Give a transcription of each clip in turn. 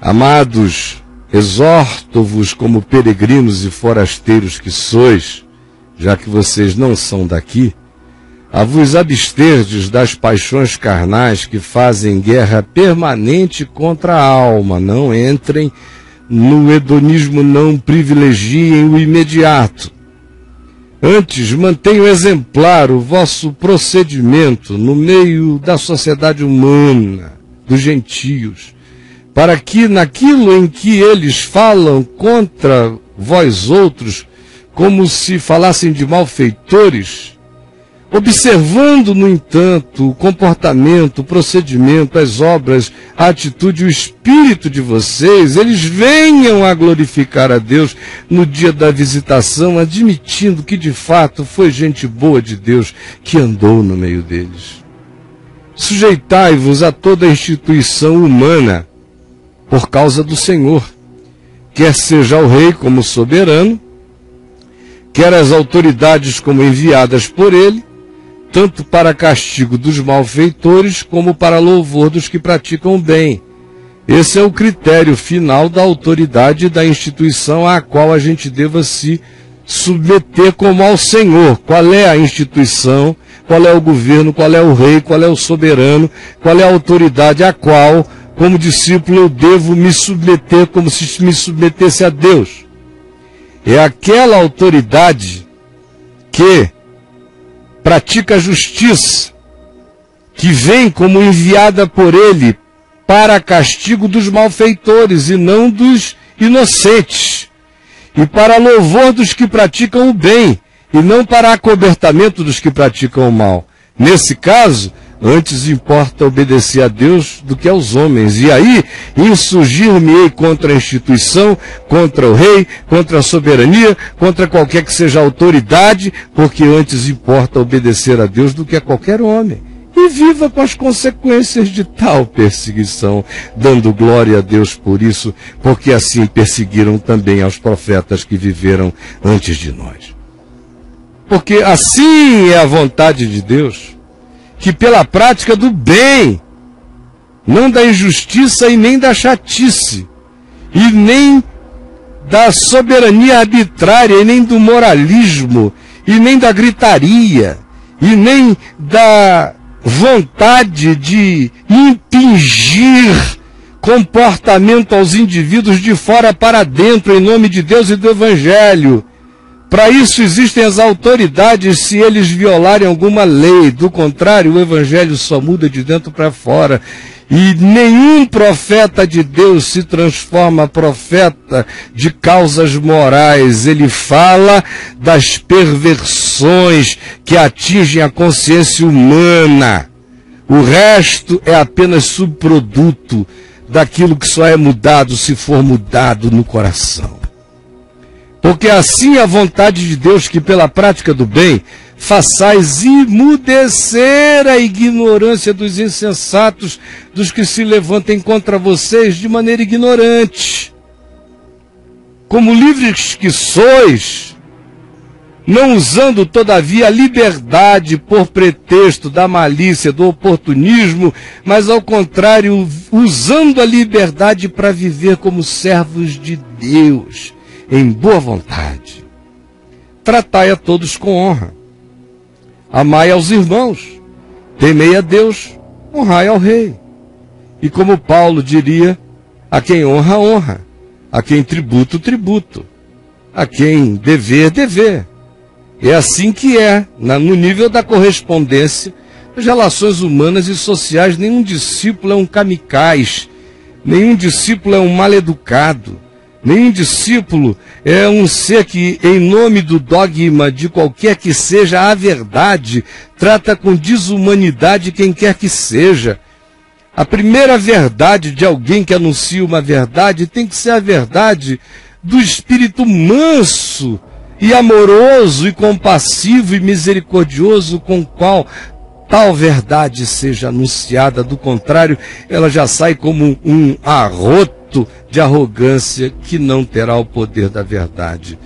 Amados, exorto-vos como peregrinos e forasteiros que sois, já que vocês não são daqui, a vos absterdes das paixões carnais que fazem guerra permanente contra a alma. Não entrem no hedonismo, não privilegiem o imediato. Antes, mantenham exemplar o vosso procedimento no meio da sociedade humana, dos gentios, para que naquilo em que eles falam contra vós outros, como se falassem de malfeitores, observando, no entanto, o comportamento, o procedimento, as obras, a atitude, o espírito de vocês, eles venham a glorificar a Deus no dia da visitação, admitindo que de fato foi gente boa de Deus que andou no meio deles. Sujeitai-vos a toda a instituição humana por causa do Senhor, quer seja o rei como soberano, quer as autoridades como enviadas por ele, tanto para castigo dos malfeitores, como para louvor dos que praticam o bem. Esse é o critério final da autoridade da instituição à qual a gente deva se submeter como ao Senhor. Qual é a instituição, qual é o governo, qual é o rei, qual é o soberano, qual é a autoridade à qual, como discípulo, eu devo me submeter como se me submetesse a Deus. É aquela autoridade que pratica a justiça, que vem como enviada por ele para castigo dos malfeitores e não dos inocentes, e para louvor dos que praticam o bem, e não para acobertamento dos que praticam o mal. Nesse caso, antes importa obedecer a Deus do que aos homens. E aí, insurgir-me-ei contra a instituição, contra o rei, contra a soberania, contra qualquer que seja a autoridade, porque antes importa obedecer a Deus do que a qualquer homem. E viva com as consequências de tal perseguição, dando glória a Deus por isso, porque assim perseguiram também aos profetas que viveram antes de nós. Porque assim é a vontade de Deus, que pela prática do bem, não da injustiça e nem da chatice, e nem da soberania arbitrária, e nem do moralismo, e nem da gritaria, e nem da vontade de impingir comportamento aos indivíduos de fora para dentro, em nome de Deus e do Evangelho. Para isso existem as autoridades se eles violarem alguma lei. Do contrário, o Evangelho só muda de dentro para fora. E nenhum profeta de Deus se transforma profeta de causas morais. Ele fala das perversões que atingem a consciência humana. O resto é apenas subproduto daquilo que só é mudado se for mudado no coração. Porque assim é a vontade de Deus, que pela prática do bem façais imudecer a ignorância dos insensatos, dos que se levantem contra vocês de maneira ignorante. Como livres que sois, não usando todavia a liberdade por pretexto da malícia, do oportunismo, mas ao contrário, usando a liberdade para viver como servos de Deus, em boa vontade. Tratai a todos com honra. Amai aos irmãos. Temei a Deus. Honrai ao rei. E como Paulo diria, a quem honra, honra. A quem tributo, tributo. A quem dever, dever. É assim que é, no nível da correspondência das relações humanas e sociais. Nenhum discípulo é um kamikaze. Nenhum discípulo é um mal-educado. Nenhum discípulo é um ser que, em nome do dogma de qualquer que seja a verdade, trata com desumanidade quem quer que seja. A primeira verdade de alguém que anuncia uma verdade tem que ser a verdade do espírito manso e amoroso e compassivo e misericordioso com o qual tal verdade seja anunciada. Do contrário, ela já sai como um arroto de arrogância que não terá o poder da verdade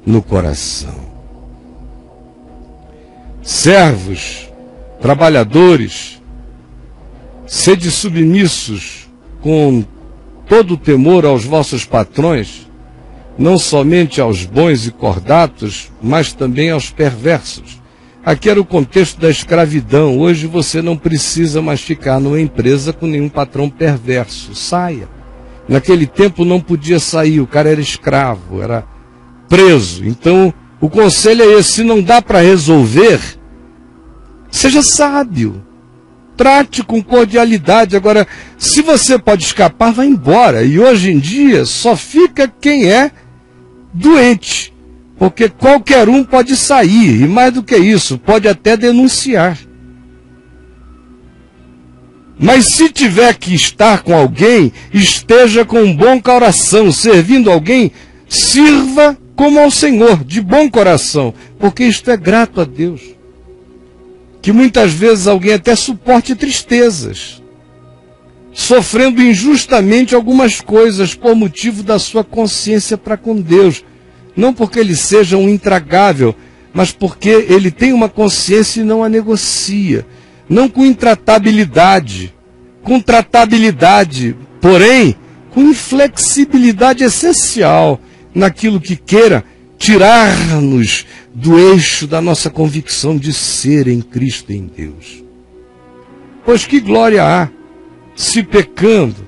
no coração. Servos, trabalhadores, sede submissos com todo temor aos vossos patrões, não somente aos bons e cordatos, mas também aos perversos. Aqui era o contexto da escravidão. Hoje você não precisa mais ficar numa empresa com nenhum patrão perverso. Saia. Naquele tempo não podia sair, o cara era escravo, era preso. Então, o conselho é esse: se não dá para resolver, seja sábio. Trate com cordialidade. Agora, se você pode escapar, vá embora. E hoje em dia só fica quem é doente, porque qualquer um pode sair, e mais do que isso, pode até denunciar. Mas se tiver que estar com alguém, esteja com um bom coração, servindo alguém, sirva como ao Senhor, de bom coração, porque isto é grato a Deus. Que muitas vezes alguém até suporte tristezas, sofrendo injustamente algumas coisas por motivo da sua consciência para com Deus. Não porque ele seja um intragável, mas porque ele tem uma consciência e não a negocia. Não com intratabilidade, com tratabilidade, porém com inflexibilidade essencial naquilo que queira tirar-nos do eixo da nossa convicção de ser em Cristo e em Deus. Pois que glória há, se pecando,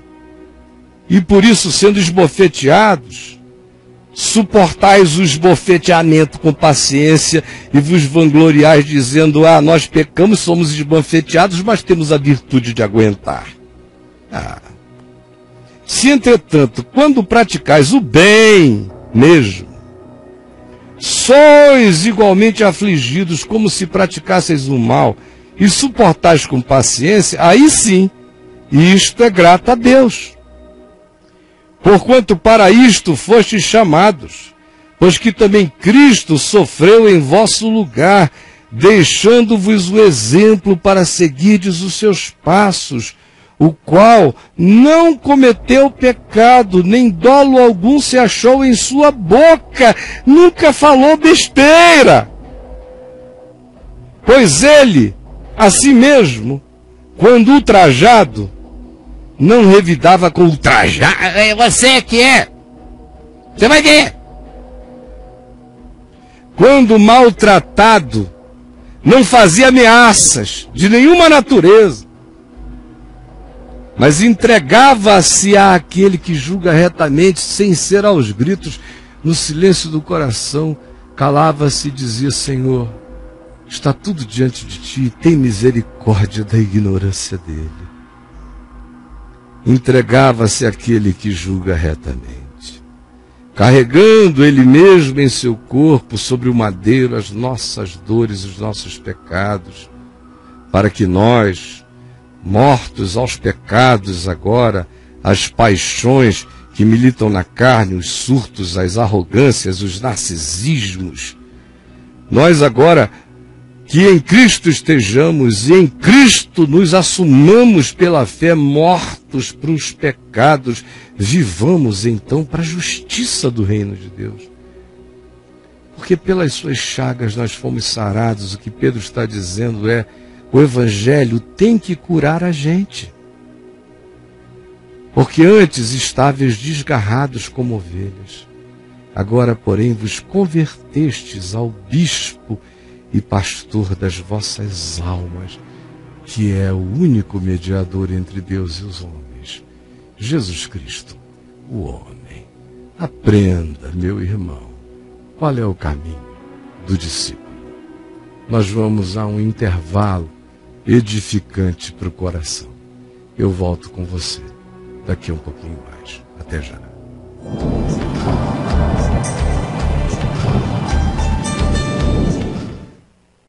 e por isso sendo esbofeteados, suportais o esbofeteamento com paciência e vos vangloriais dizendo: nós pecamos, somos esbofeteados, mas temos a virtude de aguentar. Se entretanto, quando praticais o bem mesmo, sois igualmente afligidos como se praticasseis o mal e suportais com paciência, aí sim, isto é grato a Deus. Porquanto para isto fostes chamados, pois que também Cristo sofreu em vosso lugar, deixando-vos o exemplo para seguirdes os seus passos, o qual não cometeu pecado, nem dolo algum se achou em sua boca, nunca falou besteira. Pois ele, a si mesmo, quando ultrajado, não revidava com ultrajar. É você que é. Você vai ver. Quando maltratado, não fazia ameaças de nenhuma natureza, mas entregava-se àquele que julga retamente, sem ser aos gritos, no silêncio do coração, calava-se e dizia: Senhor, está tudo diante de ti, tem misericórdia da ignorância dele. Entregava-se àquele que julga retamente, carregando ele mesmo em seu corpo sobre o madeiro as nossas dores, os nossos pecados, para que nós, mortos aos pecados agora, às paixões que militam na carne, os surtos, as arrogâncias, os narcisismos, nós agora, que em Cristo estejamos e em Cristo nos assumamos pela fé, mortos para os pecados, vivamos então para a justiça do reino de Deus. Porque pelas suas chagas nós fomos sarados. O que Pedro está dizendo é: o Evangelho tem que curar a gente. Porque antes estáveis desgarrados como ovelhas, agora, porém, vos convertestes ao bispo e pastor das vossas almas, que é o único mediador entre Deus e os homens, Jesus Cristo, o homem. Aprenda, meu irmão, qual é o caminho do discípulo. Nós vamos a um intervalo edificante para o coração. Eu volto com você daqui a um pouquinho mais. Até já.